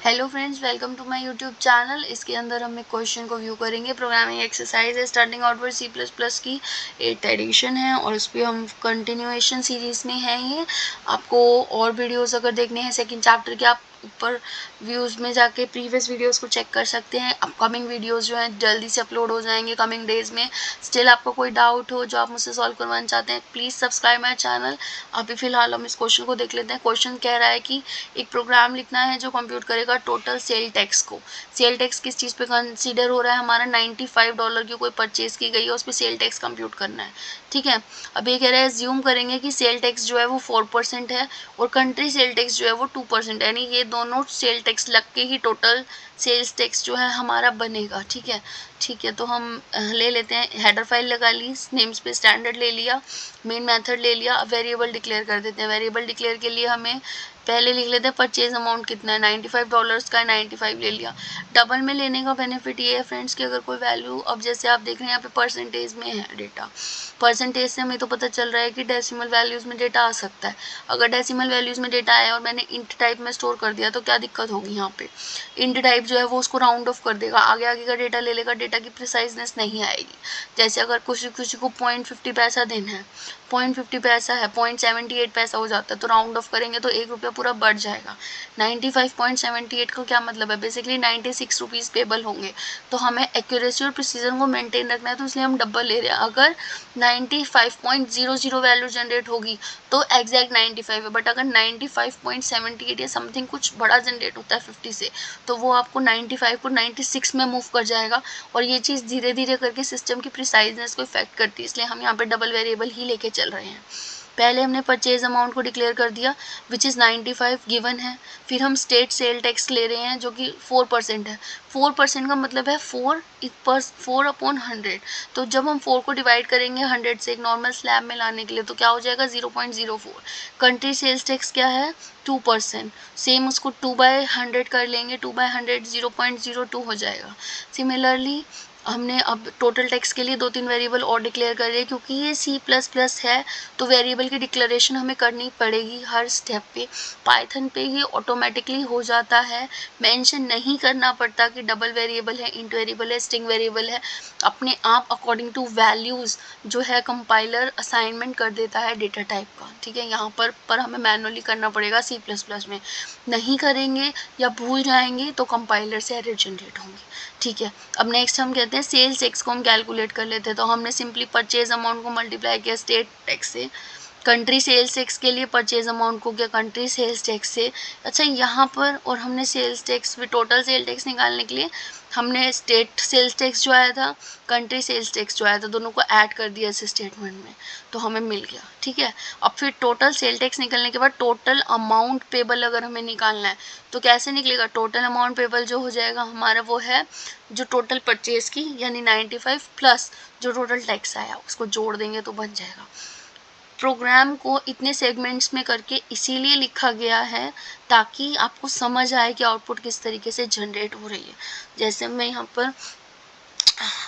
Hello friends, welcome to my YouTube channel. इसके अंदर हम एक क्वेश्चन को व्यू करेंगे। प्रोग्रामिंग एक्सरसाइज है स्टार्टिंग आउटवर्ड C++ की 8th एडिशन है और उस पर हम कंटिन्यूएशन सीरीज़ में हैं। ये आपको और वीडियोस अगर देखने हैं सेकंड चैप्टर के, आप ऊपर व्यूज़ में जाके प्रीवियस वीडियोस को चेक कर सकते हैं। अपकमिंग वीडियोस जो हैं जल्दी से अपलोड हो जाएंगे कमिंग डेज़ में। स्टिल आपको कोई डाउट हो जो आप मुझसे सॉल्व करवाना चाहते हैं, प्लीज़ सब्सक्राइब माई चैनल। अभी फ़िलहाल हम इस क्वेश्चन को देख लेते हैं। क्वेश्चन कह रहा है कि एक प्रोग्राम लिखना है जो कंप्यूट करेगा टोटल सेल टैक्स को। सेल टैक्स किस चीज़ पे कंसीडर हो रहा है हमारा, $95 की कोई परचेज की गई है, उस पर सेल टैक्स कंप्यूट करना है। ठीक है, अब ये कह रहा है ज्यूम करेंगे कि सेल टैक्स जो है वो 4% है और कंट्री सेल टैक्स जो है वो 2%, यानी ये दोनों सेल टैक्स लग के ही टोटल सेल्स टैक्स जो है हमारा बनेगा। ठीक है, तो हम ले लेते हैं। हेडर फाइल लगा ली, नेम्स पे स्टैंडर्ड ले लिया, मेन मेथड ले लिया। अब वेरिएबल डिक्लेयर कर देते हैं। वेरिएबल डिक्लेयर के लिए हमें पहले लिख लेते हैं परचेज अमाउंट कितना है, $95 का है, 95 ले लिया। डबल में लेने का बेनिफिट ये है फ्रेंड्स कि अगर कोई वैल्यू, अब जैसे आप देख रहे हैं यहाँ पे परसेंटेज में है डेटा, परसेंटेज से हमें तो पता चल रहा है कि डेसिमल वैल्यूज़ में डेटा आ सकता है। अगर डेसिमल वैल्यूज़ में डेटा आया और मैंने इंट टाइप में स्टोर कर दिया तो क्या दिक्कत होगी, यहाँ पे इंट टाइप जो है वो उसको राउंड ऑफ कर देगा, आगे आगे का डेटा ले लेगा, डेटा की प्रिसाइजनेस नहीं आएगी। जैसे अगर किसी को 0.50 पैसा देना है, 0.50 पैसा है, 0.78 पैसा हो जाता है, तो राउंड ऑफ करेंगे तो ₹1 पूरा बढ़ जाएगा। 95.78 का क्या मतलब है, बेसिकली 96 रुपीज़ पेबल होंगे। तो हमें एक्यूरेसी और प्रिसीजन को मेंटेन रखना है, तो इसलिए हम डबल ले रहे हैं। अगर 95.00 वैल्यू जनरेट होगी तो एग्जैक्ट 95 है, बट अगर 95.78 या समथिंग कुछ बड़ा जनरेट होता है 50 से, तो वो आपको 95 को 96 में मूव कर जाएगा। और ये चीज़ धीरे धीरे करके सिस्टम की प्रिसाइजनेस को इफेक्ट करती है, इसलिए हम यहाँ पे डबल वेरिएबल ही लेके चल रहे हैं। पहले हमने परचेज अमाउंट को डिक्लेयर कर दिया विच इज़ 95 गिवन है। फिर हम स्टेट सेल टैक्स ले रहे हैं जो कि 4% है। 4% का मतलब है 4/100। तो जब हम 4 को डिवाइड करेंगे 100 से एक नॉर्मल स्लैब में लाने के लिए, तो क्या हो जाएगा 0.04। कंट्री सेल्स टैक्स क्या है 2%, सेम उसको 2/100 कर लेंगे, 2/100 0.02 हो जाएगा। सिमिलरली हमने अब टोटल टैक्स के लिए 2-3 वेरिएबल और डिक्लेयर कर रहे हैं, क्योंकि ये C++ है तो वेरिएबल की डिक्लेरेशन हमें करनी पड़ेगी हर स्टेप पे। पाइथन पे ये ऑटोमेटिकली हो जाता है, मेंशन नहीं करना पड़ता कि डबल वेरिएबल है, इंट वेरिएबल है, स्ट्रिंग वेरिएबल है। अपने आप अकॉर्डिंग टू वैल्यूज़ जो है कंपाइलर असाइनमेंट कर देता है डेटा टाइप का। ठीक है, यहाँ पर हमें मैनुअली करना पड़ेगा। C++ में नहीं करेंगे या भूल जाएंगे तो कंपाइलर से एरर जनरेट होंगे। ठीक है, अब नेक्स्ट हम कहते हैं सेल्स टैक्स को हम कैलकुलेट कर लेते हैं। तो हमने सिंपली परचेज अमाउंट को मल्टीप्लाई किया स्टेट टैक्स से, कंट्री सेल्स टैक्स के लिए परचेज अमाउंट को किया कंट्री सेल्स टैक्स से। अच्छा, यहाँ पर और हमने सेल्स टैक्स भी टोटल सेल टैक्स निकालने के लिए हमने स्टेट सेल्स टैक्स जो आया था, कंट्री सेल्स टैक्स जो आया था, दोनों को ऐड कर दिया इस स्टेटमेंट में, तो हमें मिल गया। ठीक है, अब फिर टोटल सेल टैक्स निकलने के बाद टोटल अमाउंट पेबल अगर हमें निकालना है तो कैसे निकलेगा, टोटल अमाउंट पेबल जो हो जाएगा हमारा वो है जो टोटल परचेज की, यानी 95 प्लस जो टोटल टैक्स आया उसको जोड़ देंगे तो बन जाएगा। प्रोग्राम को इतने सेगमेंट्स में करके इसीलिए लिखा गया है ताकि आपको समझ आए कि आउटपुट किस तरीके से जनरेट हो रही है। जैसे मैं यहाँ पर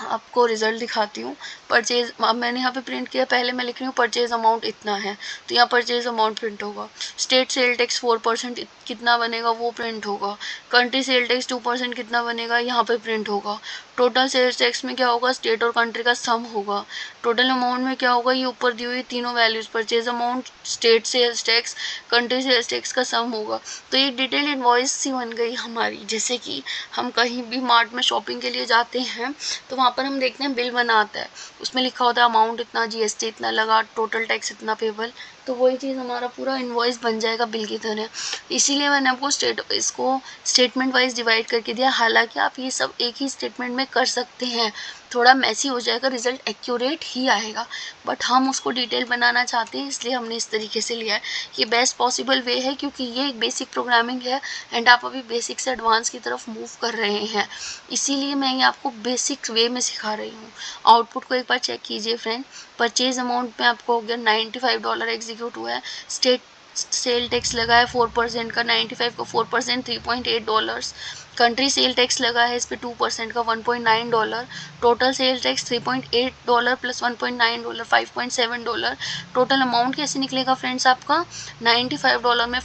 आपको रिजल्ट दिखाती हूँ। परचेज मैंने यहाँ पे प्रिंट किया, पहले मैं लिख रही हूँ परचेज अमाउंट इतना है, तो यहाँ परचेज अमाउंट प्रिंट होगा। स्टेट सेल टैक्स 4% कितना बनेगा वो प्रिंट होगा। कंट्री सेल टैक्स 2% कितना बनेगा यहाँ पे प्रिंट होगा। टोटल सेल्स टैक्स में क्या होगा, स्टेट और कंट्री का सम होगा। टोटल अमाउंट में क्या होगा, ये ऊपर दी हुई तीनों values purchase amount, state sales tax, country sales tax का सम होगा। तो ये डिटेल इनवॉइस सी बन गई हमारी। जैसे कि हम कहीं भी मार्ट में शॉपिंग के लिए जाते हैं तो वहाँ पर हम देखते हैं बिल बना आता है, उसमें लिखा होता है अमाउंट इतना, GST इतना लगा, टोटल टैक्स इतना पेबल। तो वही चीज़ हमारा पूरा इनवॉइस बन जाएगा बिल की तरह। इसीलिए मैंने आपको इसको स्टेटमेंट वाइज डिवाइड करके दिया। हालांकि आप ये सब एक ही स्टेटमेंट में कर सकते हैं, थोड़ा मैसी हो जाएगा, रिजल्ट एक्यूरेट ही आएगा, बट हम उसको डिटेल बनाना चाहते हैं इसलिए हमने इस तरीके से लिया है। ये बेस्ट पॉसिबल वे है क्योंकि ये एक बेसिक प्रोग्रामिंग है एंड आप अभी बेसिक से एडवांस की तरफ मूव कर रहे हैं, इसीलिए मैं ये आपको बेसिक वे में सिखा रही हूँ। आउटपुट को एक बार चेक कीजिए फ्रेंड। परचेज अमाउंट में आपको हो गया $95 एग्जीक्यूट हुआ है। स्टेट सेल टैक्स लगा है 4% का, 95 का 4% $3.8। कंट्री सेल टैक्स लगा है इस पर 2% का $1.9। Total sale tax $3.8 plus $1.9 $5.7। Total amount कैसे निकलेगा फ्रेंड्स आपका, $95 में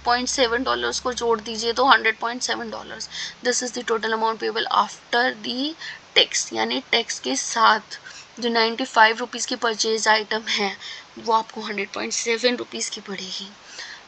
$0.7 को जोड़ दीजिए तो $100.7. This is the total amount payable after the tax, यानी टैक्स के साथ जो 95 रुपीज़ की परचेज आइटम है वो आपको 100.7 रुपीज़ की पड़ेगी.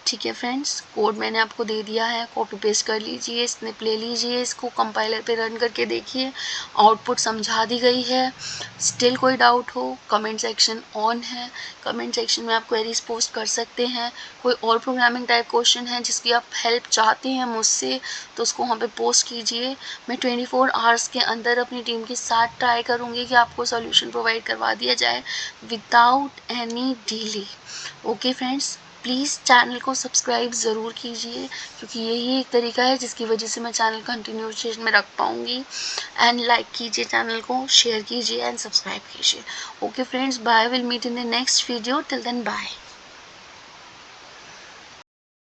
ठीक है फ्रेंड्स, कोड मैंने आपको दे दिया है, कॉपी पेस्ट कर लीजिए, स्निप ले लीजिए, इसको कंपाइलर पे रन करके देखिए, आउटपुट समझा दी गई है. स्टिल कोई डाउट हो, कमेंट सेक्शन ऑन है, कमेंट सेक्शन में आप क्वेरीज पोस्ट कर सकते हैं. कोई और प्रोग्रामिंग टाइप क्वेश्चन है जिसकी आप हेल्प चाहते हैं मुझसे तो उसको वहाँ पे पोस्ट कीजिए. मैं 24 आवर्स के अंदर अपनी टीम के साथ ट्राई करूँगी कि आपको सॉल्यूशन प्रोवाइड करवा दिया जाए without any delay. Okay friends, please channel को सब्सक्राइब ज़रूर कीजिए क्योंकि यही एक तरीका है जिसकी वजह से मैं चैनल कंटिन्यूएशन में रख पाऊँगी. एंड लाइक कीजिए चैनल को, शेयर कीजिए एंड सब्सक्राइब कीजिए. Okay friends, bye, will meet in the next video. Till then bye.